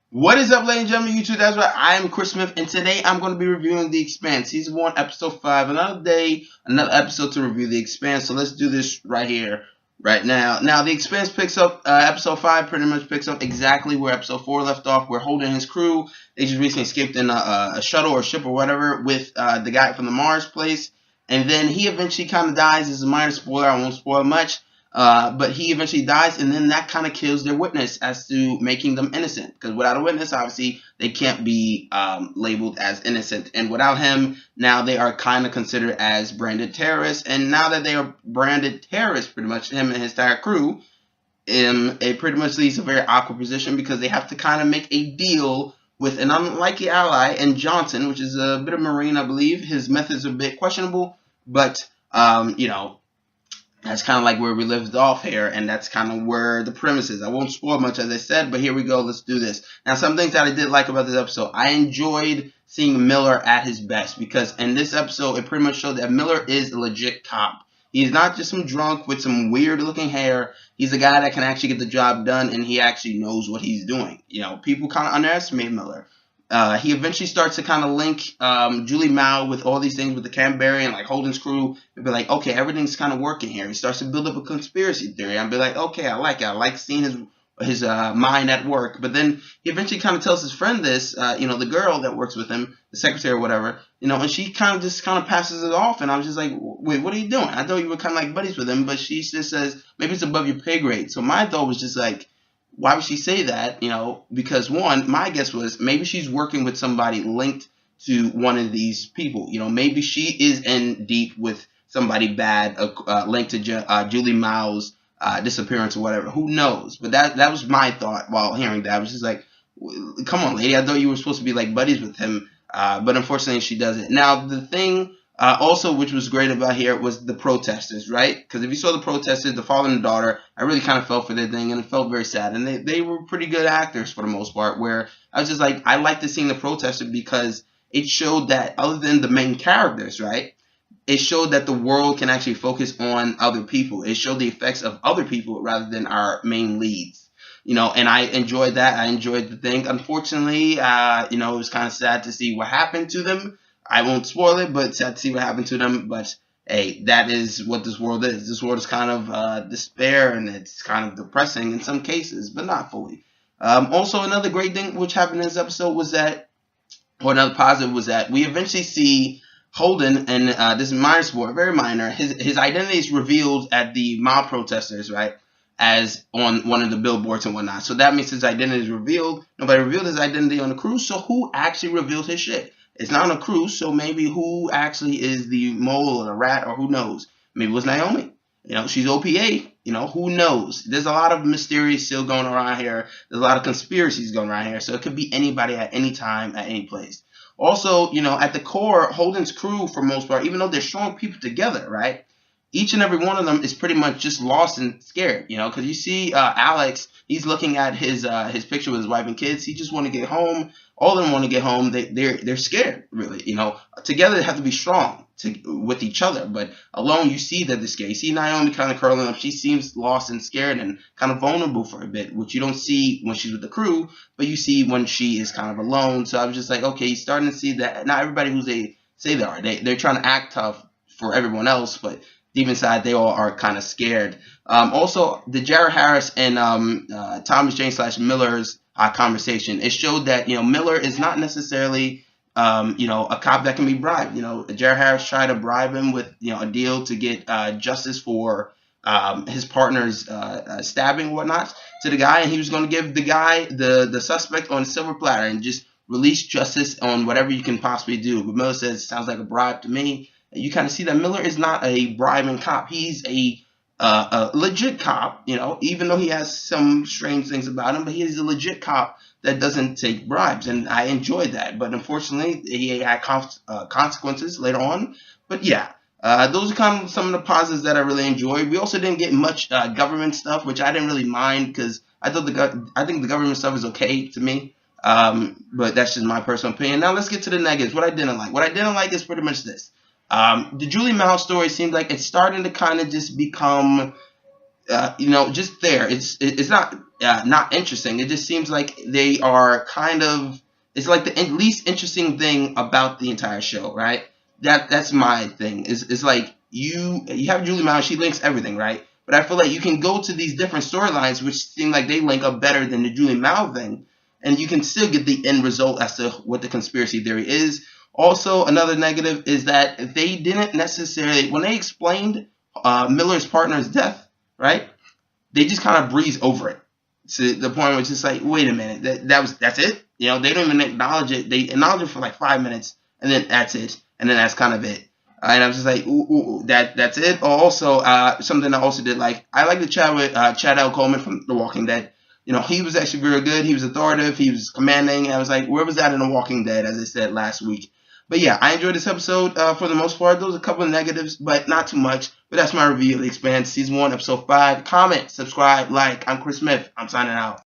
What is up, ladies and gentlemen, YouTube? That's right. I am Chris Smith, and today I'm going to be reviewing The Expanse, Season 1, Episode 5. Another day, another episode to review The Expanse, so let's do this right here, right now. Now, The Expanse picks up, Episode 5 pretty much picks up exactly where Episode 4 left off. We're holding his crew. They just recently escaped in a shuttle or ship or whatever with the guy from the Mars place, and then he eventually kind of dies. This is a minor spoiler. I won't spoil much. But he eventually dies, and then that kind of kills their witness as to making them innocent. Because without a witness, obviously, they can't be labeled as innocent. And without him, now they are kind of considered as branded terrorists. And now that they are branded terrorists, pretty much, him and his entire crew, it pretty much leaves a very awkward position because they have to kind of make a deal with an unlikely ally, and Johnson, which is a bit of Marine, I believe. His methods are a bit questionable, but, you know, that's kind of like where we lived off here, and that's kind of where the premise is. I won't spoil much, as I said, but here we go. Let's do this. Now, some things that I did like about this episode. I enjoyed seeing Miller at his best, because in this episode, it pretty much showed that Miller is a legit cop. He's not just some drunk with some weird-looking hair. He's a guy that can actually get the job done, and he actually knows what he's doing. You know, people kind of underestimate Miller. He eventually starts to kind of link Julie Mao with all these things with the Canberra and like Holden's crew. And be like, okay, everything's kind of working here. He starts to build up a conspiracy theory. I'd be like, okay, I like it. I like seeing his mind at work. But then he eventually kind of tells his friend this, you know, the girl that works with him, the secretary or whatever, you know, and she kind of just passes it off. And I was just like, wait, what are you doing? I thought you were kind of like buddies with him, but she just says maybe it's above your pay grade. So my thought was just like, why would she say that? You know, because one, my guess was maybe she's working with somebody linked to one of these people. You know, maybe she is in deep with somebody bad, linked to Julie Mao's disappearance or whatever. Who knows? But that was my thought while hearing that. I was just like, come on, lady. I thought you were supposed to be like buddies with him. But unfortunately, she doesn't. Now, the thing also, which was great about here, was the protesters, right? Because if you saw the protesters, the father and the daughter, I really kind of felt for their thing, and it felt very sad. And they were pretty good actors for the most part, where I was just like, I liked to seeing the protesters because it showed that other than the main characters, right, it showed that the world can actually focus on other people. It showed the effects of other people rather than our main leads. You know, and I enjoyed that. I enjoyed the thing. Unfortunately, you know, it was kind of sad to see what happened to them. I won't spoil it, but sad to see what happened to them. But hey, that is what this world is. This world is kind of despair, and it's kind of depressing in some cases, but not fully. Also, another great thing which happened in this episode was that, or another positive was that we eventually see Holden, and this is minor sport, very minor. His identity is revealed at the mob protesters, right? As on one of the billboards and whatnot. So that means his identity is revealed. Nobody revealed his identity on the cruise. So who actually revealed his shit? It's not on a cruise, so maybe who actually is the mole or the rat, or who knows? Maybe it was Naomi. You know, she's OPA. You know, who knows? There's a lot of mysteries still going around here. There's a lot of conspiracies going around here. So it could be anybody at any time, at any place. Also, you know, at the core, Holden's crew, for most part, even though they're strong people together, right? Each and every one of them is pretty much just lost and scared, you know, because you see Alex, he's looking at his picture with his wife and kids. He just want to get home. All of them want to get home. They're scared, really. You know, together they have to be strong with each other, but alone you see that they're scared. You see Naomi kind of curling up. She seems lost and scared and kind of vulnerable for a bit, which you don't see when she's with the crew, but you see when she is kind of alone. So I was just like, okay, you're starting to see that not everybody who they say they are. They're trying to act tough for everyone else, but deep inside, they all are kind of scared. Also, the Jared Harris and Thomas Jane / Miller's conversation, it showed that, you know, Miller is not necessarily, you know, a cop that can be bribed. You know, Jared Harris tried to bribe him with, you know, a deal to get justice for his partner's stabbing and whatnot to the guy, and he was going to give the guy, the suspect, on a silver platter and just release justice on whatever you can possibly do. But Miller says, sounds like a bribe to me. You kind of see that Miller is not a bribing cop. He's a legit cop, you know, even though he has some strange things about him, but he's a legit cop that doesn't take bribes, and I enjoyed that. But unfortunately, he had consequences later on. But yeah, those are kind of some of the positives that I really enjoyed. We also didn't get much government stuff, which I didn't really mind because I think the government stuff is okay to me. But that's just my personal opinion. Now let's get to the negatives. What I didn't like. What I didn't like is pretty much this. The Julie Mao story seems like it's starting to kind of just become, just there. It's not interesting. It just seems like they are kind of. It's like the least interesting thing about the entire show, right? That's my thing. It's like you have Julie Mao. She links everything, right? But I feel like you can go to these different storylines, which seem like they link up better than the Julie Mao thing, and you can still get the end result as to what the conspiracy theory is. Also, another negative is that they didn't necessarily, when they explained Miller's partner's death, right? They just kind of breeze over it to the point where it's just like, wait a minute, that's it. They don't even acknowledge it. They acknowledge it for like 5 minutes, and then that's it, and then that's kind of it. And I was just like, ooh, that's it. Also, something I also did like, I like the chat with Chad L. Coleman from The Walking Dead. He was actually very good. He was authoritative. He was commanding. And I was like, where was that in The Walking Dead, as I said last week? But yeah, I enjoyed this episode for the most part. There was a couple of negatives, but not too much. But that's my review of The Expanse, Season 1, Episode 5. Comment, subscribe, like. I'm Chris Smith. I'm signing out.